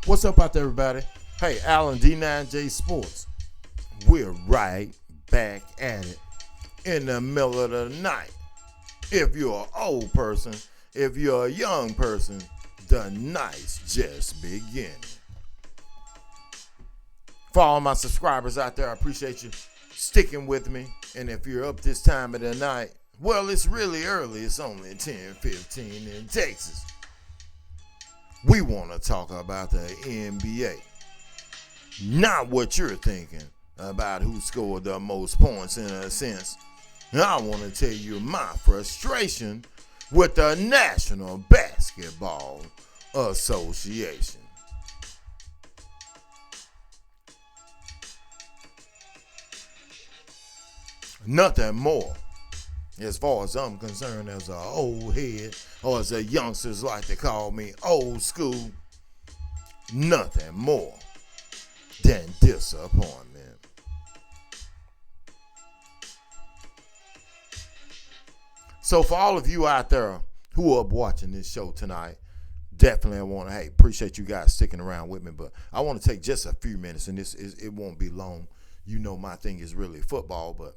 What's up out there, everybody? Hey, Alan D9J Sports. We're right back at it in the middle of the night. If you're an old person, if you're a young person, the night's just beginning. For all my subscribers out there, I appreciate you sticking with me. And if you're up this time of the night, well, it's really early. It's only 10:15 in Texas. We want to talk about the NBA. Not what you're thinking about who scored the most points in a sense. I want to tell you my frustration with the National Basketball Association. Nothing more, as far as I'm concerned, as an old head, or as the youngsters like to call me, old school. Nothing more than disappointment. So for all of you out there who are watching this show tonight, definitely I want to, appreciate you guys sticking around with me, but I want to take just a few minutes, and it won't be long. You know my thing is really football, but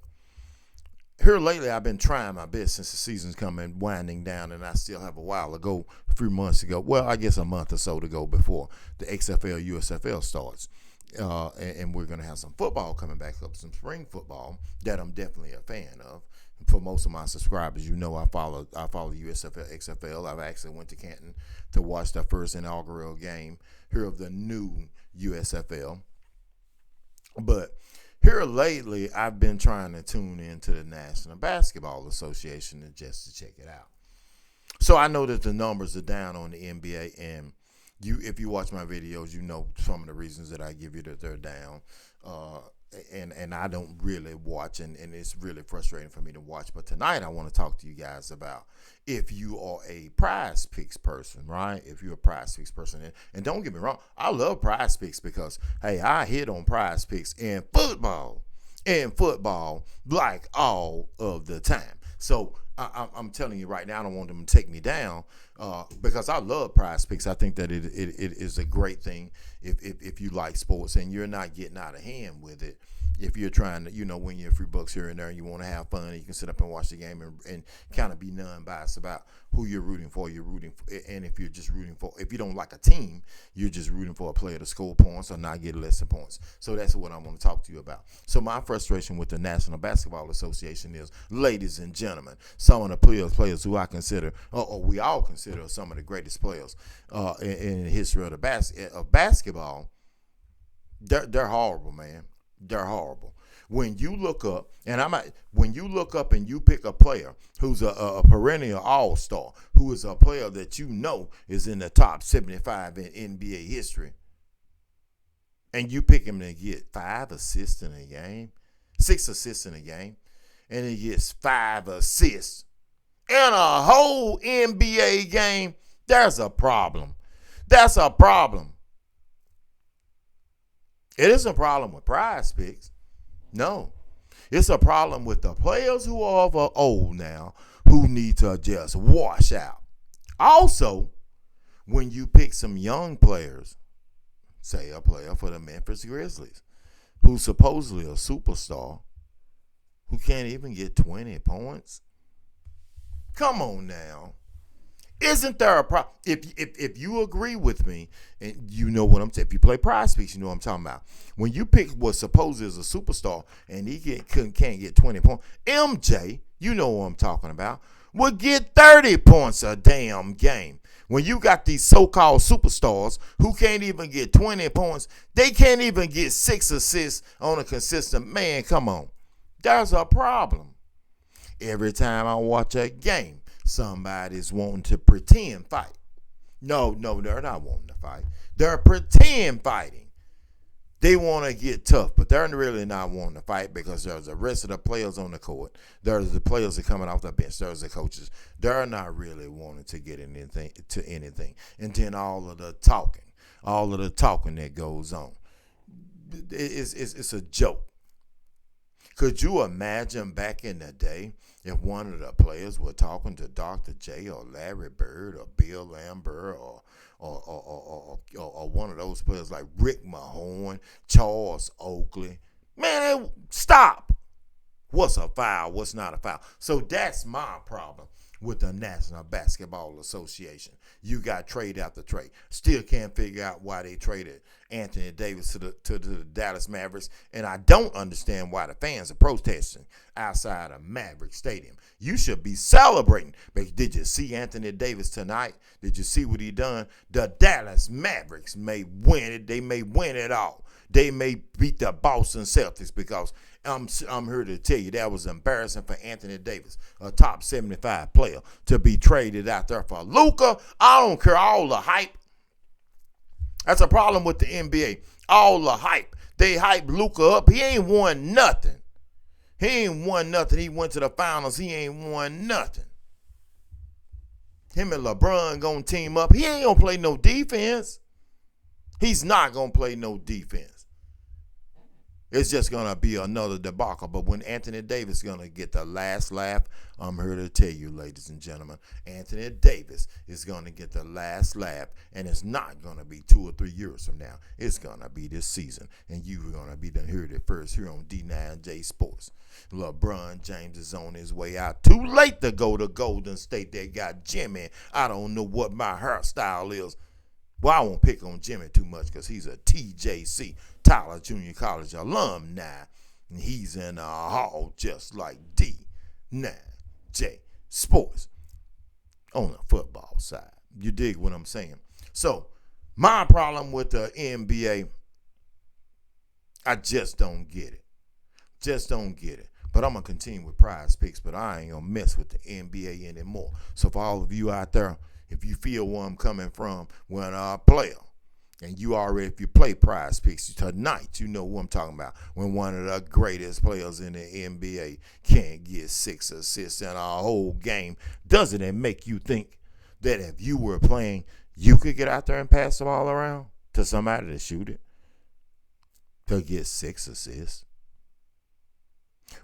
here lately I've been trying my best since the season's coming winding down, and I still have a few months to go. Well, I guess a month or so to go before the XFL, USFL starts. And we're going to have some football coming back up, some spring football that I'm definitely a fan of. For most of my subscribers, you know I follow USFL, XFL. I've actually went to Canton to watch the first inaugural game here of the new USFL. But here lately, I've been trying to tune into the National Basketball Association just to check it out. So I know that the numbers are down on the NBA, and if you watch my videos, you know some of the reasons that I give you that they're down. And I don't really watch, and it's really frustrating for me to watch. But tonight I want to talk to you guys about if you are a Prize Picks person, right? If you're a Prize Picks person, and don't get me wrong, I love Prize Picks because, I hit on Prize Picks in football like all of the time. So I'm telling you right now, I don't want them to take me down because I love Prize Picks. I think that it is a great thing if you like sports and you're not getting out of hand with it. If you're trying to, win your free bucks here and there and you want to have fun, you can sit up and watch the game and kind of be non-biased about who you're rooting for. And if you're just if you don't like a team, you're just rooting for a player to score points or not get less than points. So that's what I want to talk to you about. So my frustration with the National Basketball Association is, ladies and gentlemen, some of the players who I consider, or we all consider, some of the greatest players in the history of basketball, they're horrible, man. They're horrible. When you look up, and you pick a player who's a perennial all-star, who is a player that you know is in the top 75 in NBA history, and you pick him to get 5 assists in a game, 6 assists in a game, and he gets 5 assists in a whole NBA game, there's a problem. That's a problem. It isn't a problem with Prize Picks. No. It's a problem with the players who are old now who need to just wash out. Also, when you pick some young players, say a player for the Memphis Grizzlies, who's supposedly a superstar, who can't even get 20 points. Come on now. Isn't there a problem? If you agree with me, and you know what I'm saying, if you play Prize Picks, you know what I'm talking about. When you pick what supposed is a superstar and he can't get 20 points, MJ, you know what I'm talking about, will get 30 points a damn game. When you got these so-called superstars who can't even get 20 points, they can't even get 6 assists on a consistent, man, come on. There's a problem. Every time I watch a game, somebody's wanting to pretend fight. No, they're not wanting to fight. They're pretend fighting. They want to get tough, but they're really not wanting to fight because there's the rest of the players on the court. There's the players that are coming off the bench. There's the coaches. They're not really wanting to get anything. And then all of the talking that goes on. It's a joke. Could you imagine back in the day if one of the players were talking to Dr. J or Larry Bird or Bill Lambert or one of those players like Rick Mahorn, Charles Oakley. Man, stop. What's a foul? What's not a foul? So that's my problem with the National Basketball Association. You got trade after trade. Still can't figure out why they traded Anthony Davis to the Dallas Mavericks, and I don't understand why the fans are protesting outside of Maverick Stadium. You should be celebrating. But did you see Anthony Davis tonight? Did you see what he done? The Dallas Mavericks may win it. They may win it all. They may beat the Boston Celtics because I'm here to tell you that was embarrassing for Anthony Davis, a top 75 player, to be traded out there for Luka. I don't care all the hype. That's a problem with the NBA. All the hype. They hype Luka up. He ain't won nothing. He ain't won nothing. He went to the finals. He ain't won nothing. Him and LeBron gonna team up. He ain't gonna play no defense. He's not gonna play no defense. It's just going to be another debacle. But when Anthony Davis is going to get the last laugh, I'm here to tell you, ladies and gentlemen, Anthony Davis is going to get the last laugh, and it's not going to be 2 or 3 years from now. It's going to be this season, and you're going to be done heard it first here on D9J Sports. LeBron James is on his way out. Too late to go to Golden State. They got Jimmy. I don't know what my hairstyle is. Well, I won't pick on Jimmy too much because he's a TJC, Tyler Junior College alumni. And he's in the hall just like D9J Sports on the football side. You dig what I'm saying? So, my problem with the NBA, I just don't get it. Just don't get it. But I'm going to continue with Prize Picks, but I ain't going to mess with the NBA anymore. So, for all of you out there, if you feel where I'm coming from, when a player, and you already, if you play Prize Picks tonight, you know what I'm talking about. When one of the greatest players in the NBA can't get 6 assists in a whole game, doesn't it make you think that if you were playing, you could get out there and pass the ball around to somebody to shoot it, to get 6 assists?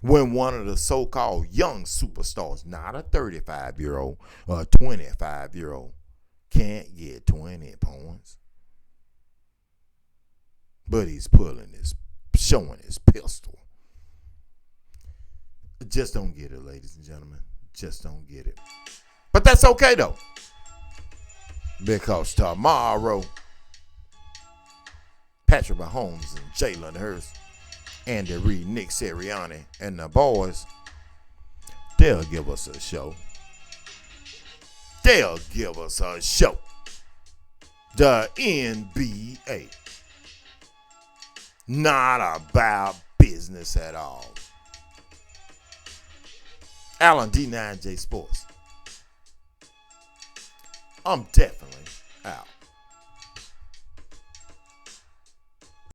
When one of the so-called young superstars, not a 35-year-old or a 25-year-old, can't get 20 points. But he's showing his pistol. Just don't get it, ladies and gentlemen. Just don't get it. But that's okay, though. Because tomorrow, Patrick Mahomes and Jalen Hurts, Andy Reid, Nick Sirianni, and the boys, they'll give us a show. They'll give us a show. The NBA. Not about business at all. Alan D9J Sports. I'm definitely out.